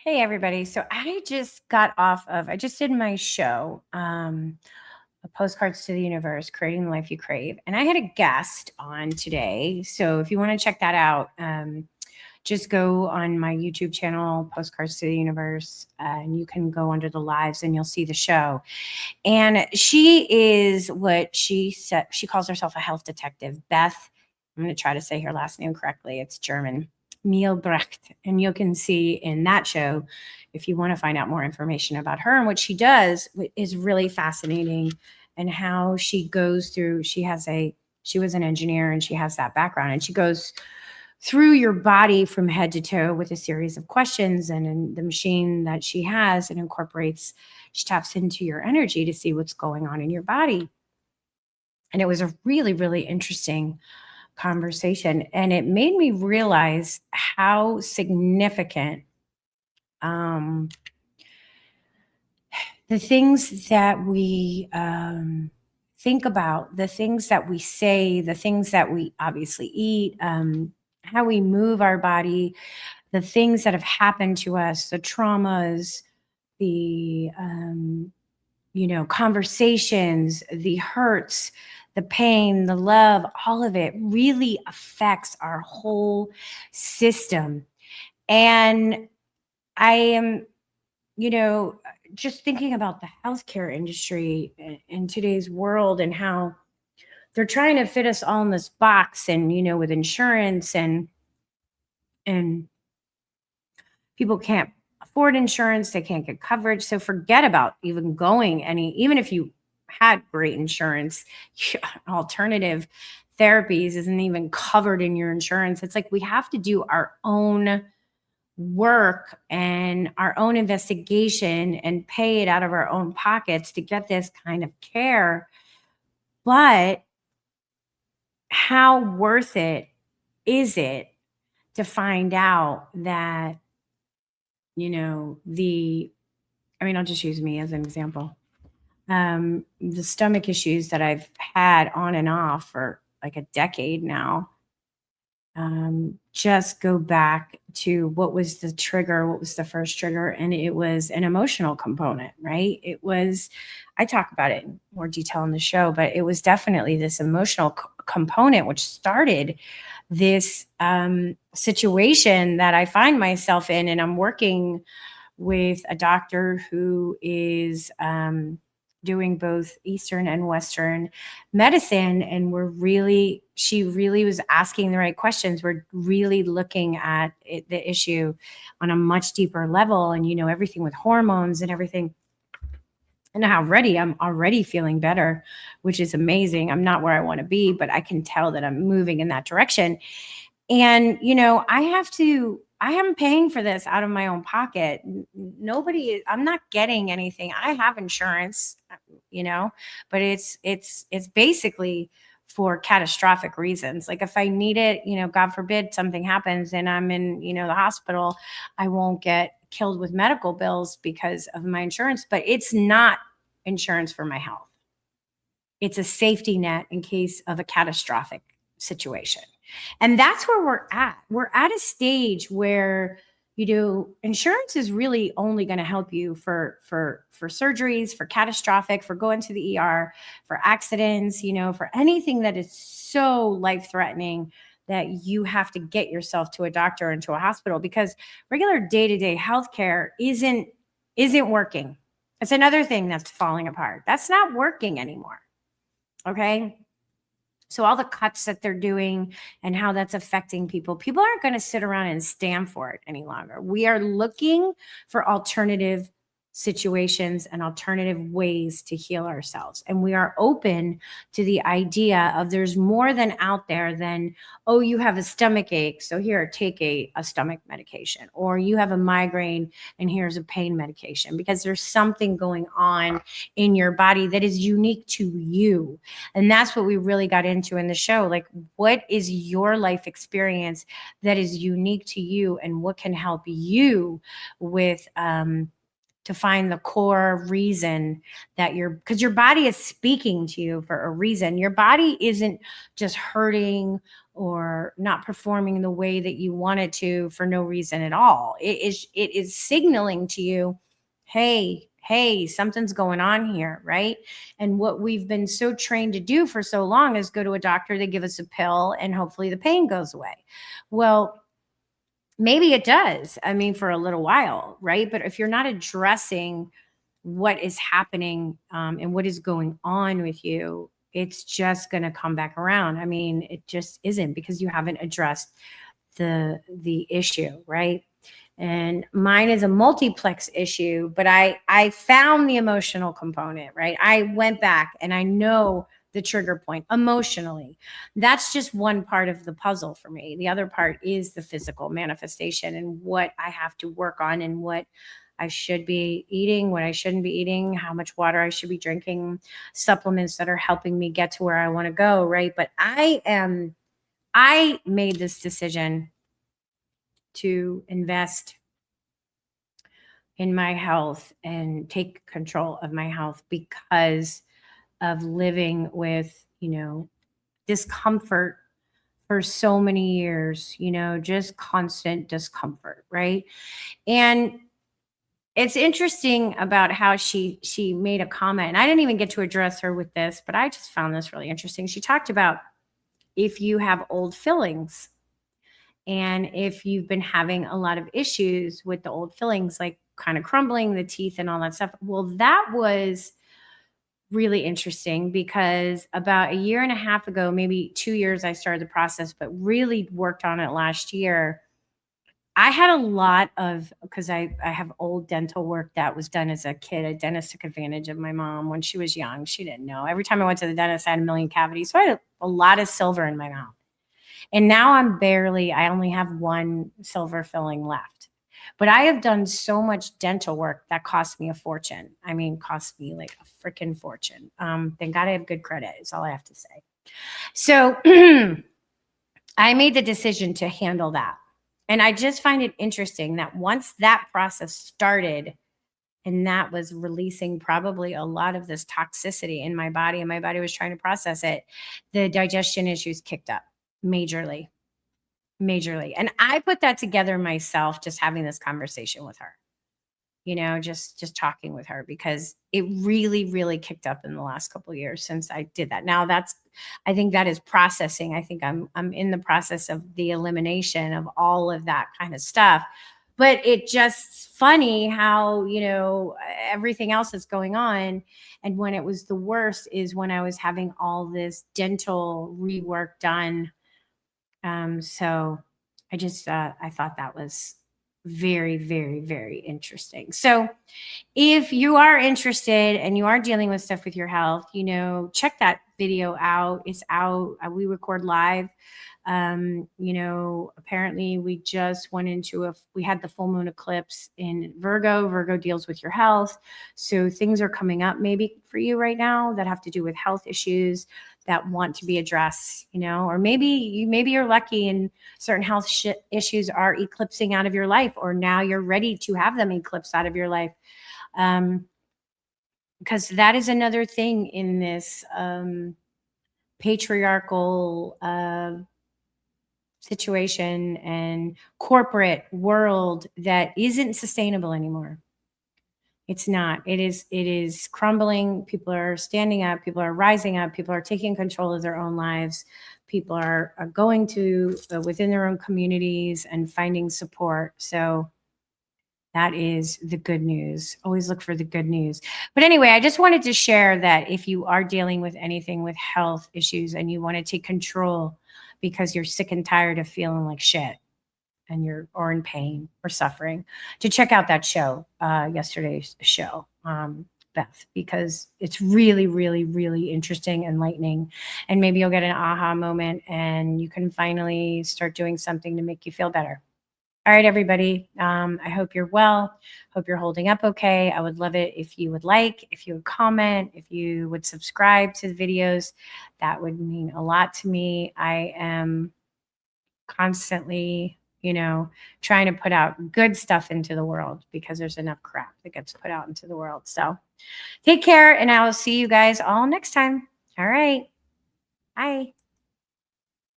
Hey everybody. So I just got off of I just did my show, Postcards to the Universe, Creating the Life You Crave. And I had a guest on today. So if you want to check that out, just go on my YouTube channel, Postcards to the Universe, and you can go under the lives and you'll see the show. And she is what she said, she calls herself a health detective. Beth, I'm going to try to say her last name correctly. It's German. Mielbrecht. And you can see in that show, if you want to find out more information about her and what she does, is really fascinating. And how she goes through, she was an engineer and she has that background, and she goes through your body from head to toe with a series of questions. And in the machine that she has, it incorporates, she taps into your energy to see what's going on in your body. And it was a really, really interesting conversation. And it made me realize how significant the things that we think about, the things that we say, the things that we obviously eat, how we move our body, the things that have happened to us, the traumas, the conversations, the hurts, the pain, the love, all of it really affects our whole system. And I am, just thinking about the healthcare industry in today's world and how they're trying to fit us all in this box, and with insurance, and people can't afford insurance, they can't get coverage. So forget about even even if you had great insurance, alternative therapies isn't even covered in your insurance. It's like we have to do our own work and our own investigation and pay it out of our own pockets to get this kind of care. But how worth it is it to find out that, I'll just use me as an example. The stomach issues that I've had on and off for like a decade now, just go back to what was the trigger, what was the first trigger, and it was an emotional component, right? I talk about it in more detail in the show, but it was definitely this emotional component which started this situation that I find myself in. And I'm working with a doctor who is doing both Eastern and Western medicine. And she really was asking the right questions. We're really looking at the issue on a much deeper level, and, everything with hormones and everything. And I'm already feeling better, which is amazing. I'm not where I want to be, but I can tell that I'm moving in that direction. And, I am paying for this out of my own pocket. I'm not getting anything. I have insurance, but it's basically for catastrophic reasons. Like if I need it, God forbid something happens and I'm in, the hospital, I won't get killed with medical bills because of my insurance, but it's not insurance for my health. It's a safety net in case of a catastrophic situation. And that's where we're at. We're at a stage where, insurance is really only going to help you for surgeries, for catastrophic, for going to the ER, for accidents, for anything that is so life-threatening that you have to get yourself to a doctor and to a hospital, because regular day-to-day healthcare isn't working. It's another thing that's falling apart. That's not working anymore. Okay. So all the cuts that they're doing and how that's affecting people aren't going to sit around and stand for it any longer. We are looking for alternative situations and alternative ways to heal ourselves. And we are open to the idea of there's more than out there than, oh, you have a stomach ache, so here, take a stomach medication. Or you have a migraine and here's a pain medication, because there's something going on in your body that is unique to you. And that's what we really got into in the show. Like, what is your life experience that is unique to you, and what can help you with to find the core reason that because your body is speaking to you for a reason. Your body isn't just hurting or not performing the way that you wanted to for no reason at all. It is signaling to you, hey, something's going on here, right? And what we've been so trained to do for so long is go to a doctor, they give us a pill, and hopefully the pain goes away. Well, maybe it does. I mean, for a little while, right? But if you're not addressing what is happening and what is going on with you, it's just going to come back around. I mean, it just isn't, because you haven't addressed the issue, right? And mine is a multiplex issue, but I found the emotional component, right? I went back and I know the trigger point emotionally. That's just one part of the puzzle for me. The other part is the physical manifestation and what I have to work on, and what I should be eating, what I shouldn't be eating, how much water I should be drinking, supplements that are helping me get to where I want to go, right? But I made this decision to invest in my health and take control of my health because of living with, discomfort for so many years, just constant discomfort, right? And it's interesting about how she made a comment, and I didn't even get to address her with this, but I just found this really interesting. She talked about if you have old fillings, and if you've been having a lot of issues with the old fillings, like kind of crumbling the teeth and all that stuff. Well, that was really interesting because about a year and a half ago, maybe 2 years, I started the process, but really worked on it last year. I had a lot of, because I have old dental work that was done as a kid. A dentist took advantage of my mom when she was young. She didn't know. Every time I went to the dentist, I had a million cavities. So I had a lot of silver in my mouth. And now I only have one silver filling left. But I have done so much dental work that cost me a fortune. I mean, cost me like a freaking fortune. Thank God I have good credit, is all I have to say. So I made the decision to handle that. And I just find it interesting that once that process started, and that was releasing probably a lot of this toxicity in my body, and my body was trying to process it, the digestion issues kicked up majorly. And I put that together myself, just having this conversation with her, just talking with her, because it really, really kicked up in the last couple of years since I did that. Now I think that is processing. I think I'm in the process of the elimination of all of that kind of stuff. But it just funny how, everything else that's going on. And when it was the worst is when I was having all this dental rework done. So I just, I thought that was very, very, very interesting. So if you are interested and you are dealing with stuff with your health, check that video out. It's out. We record live. Apparently we just went into we had the full moon eclipse in Virgo. Virgo deals with your health. So things are coming up maybe for you right now that have to do with health issues that want to be addressed, or maybe you're lucky and certain health issues are eclipsing out of your life, or now you're ready to have them eclipse out of your life. Because that is another thing in this patriarchal situation and corporate world that isn't sustainable anymore. It's not. It is crumbling. People are standing up. People are rising up. People are taking control of their own lives. People are going to within their own communities and finding support. So that is the good news. Always look for the good news. But anyway, I just wanted to share that if you are dealing with anything with health issues and you want to take control because you're sick and tired of feeling like shit, and you're or in pain or suffering, to check out that show, yesterday's show, Beth, because it's really, really, really interesting, enlightening, and maybe you'll get an aha moment and you can finally start doing something to make you feel better. All right, everybody. I hope you're well. Hope you're holding up okay. I would love it if you would if you would comment, if you would subscribe to the videos. That would mean a lot to me. I am constantly trying to put out good stuff into the world because there's enough crap that gets put out into the world. So take care, and I will see you guys all next time. All right. Bye.